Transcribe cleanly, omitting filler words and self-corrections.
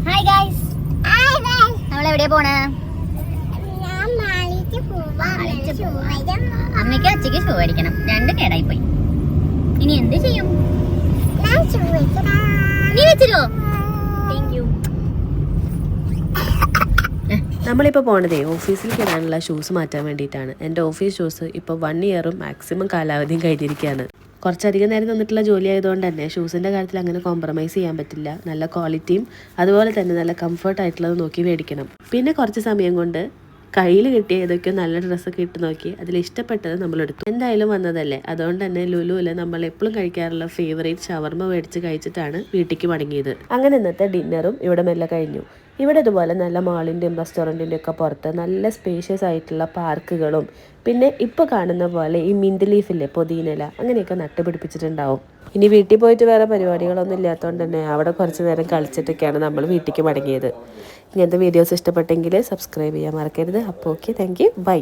Hi guys, നമ്മളെവിടെയാ പോണേ? അമ്മയ്ക്ക് അച്ഛക്ക് shoe അടിക്കണം. 2 കേടായി പോയി. ഇനി എന്ത് ചെയ്യും? നീ വെച്ചിരോ? Thank you. നമ്മളിപ്പോൾ പോണതേ ഓഫീസിലേക്ക് ഇടാനുള്ള ഷൂസ് മാറ്റാൻ വേണ്ടിയിട്ടാണ്. എൻ്റെ ഓഫീസ് ഷൂസ് ഇപ്പോൾ 1 ഇയറും മാക്സിമം കാലാവധിയും കഴിഞ്ഞിരിക്കുകയാണ്. കുറച്ചധികം നേരം നിന്നിട്ടുള്ള ജോലി ആയതുകൊണ്ട് തന്നെ ഷൂസിൻ്റെ കാര്യത്തിൽ അങ്ങനെ കോംപ്രമൈസ് ചെയ്യാൻ പറ്റില്ല. നല്ല ക്വാളിറ്റിയും അതുപോലെ തന്നെ നല്ല കംഫർട്ടായിട്ടുള്ളത് നോക്കി മേടിക്കണം. പിന്നെ കുറച്ച് സമയം കൊണ്ട് കയ്യിൽ കിട്ടിയ ഏതൊക്കെയോ നല്ല ഡ്രസ്സൊക്കെ ഇട്ട് നോക്കി അതിൽ ഇഷ്ടപ്പെട്ടത് നമ്മളെടുത്തു. എന്തായാലും വന്നതല്ലേ, അതുകൊണ്ട് തന്നെ ലുലുവിൽ നമ്മൾ എപ്പോഴും കഴിക്കാറുള്ള ഫേവറേറ്റ് ഷവർമ മേടിച്ച് കഴിച്ചിട്ടാണ് വീട്ടിലേക്ക് മടങ്ങിയത്. അങ്ങനെ ഇന്നത്തെ ഡിന്നറും ഇവിടെ മെല്ലെ കഴിഞ്ഞു. ഇവിടെ ഇതുപോലെ നല്ല മാളിൻ്റെയും റെസ്റ്റോറൻറ്റിൻ്റെയും ഒക്കെ പുറത്ത് നല്ല സ്പേഷ്യസ് ആയിട്ടുള്ള പാർക്കുകളും പിന്നെ ഇപ്പോൾ കാണുന്ന പോലെ ഈ മിൻറ്റ് ലീഫില്ലേ, പൊതിനയില, അങ്ങനെയൊക്കെ നട്ടുപിടിപ്പിച്ചിട്ടുണ്ടാവും. ഇനി വീട്ടിൽ പോയിട്ട് വേറെ പരിപാടികളൊന്നും ഇല്ലാത്തതുകൊണ്ട് തന്നെ അവിടെ കുറച്ച് നേരം കളിച്ചിട്ടൊക്കെയാണ് നമ്മൾ വീട്ടിലേക്ക് മടങ്ങിയത്. ഇങ്ങനത്തെ വീഡിയോസ് ഇഷ്ടപ്പെട്ടെങ്കിൽ സബ്സ്ക്രൈബ് ചെയ്യാൻ മറക്കരുത്. അപ്പോൾ ഓക്കെ, താങ്ക് യു, ബൈ.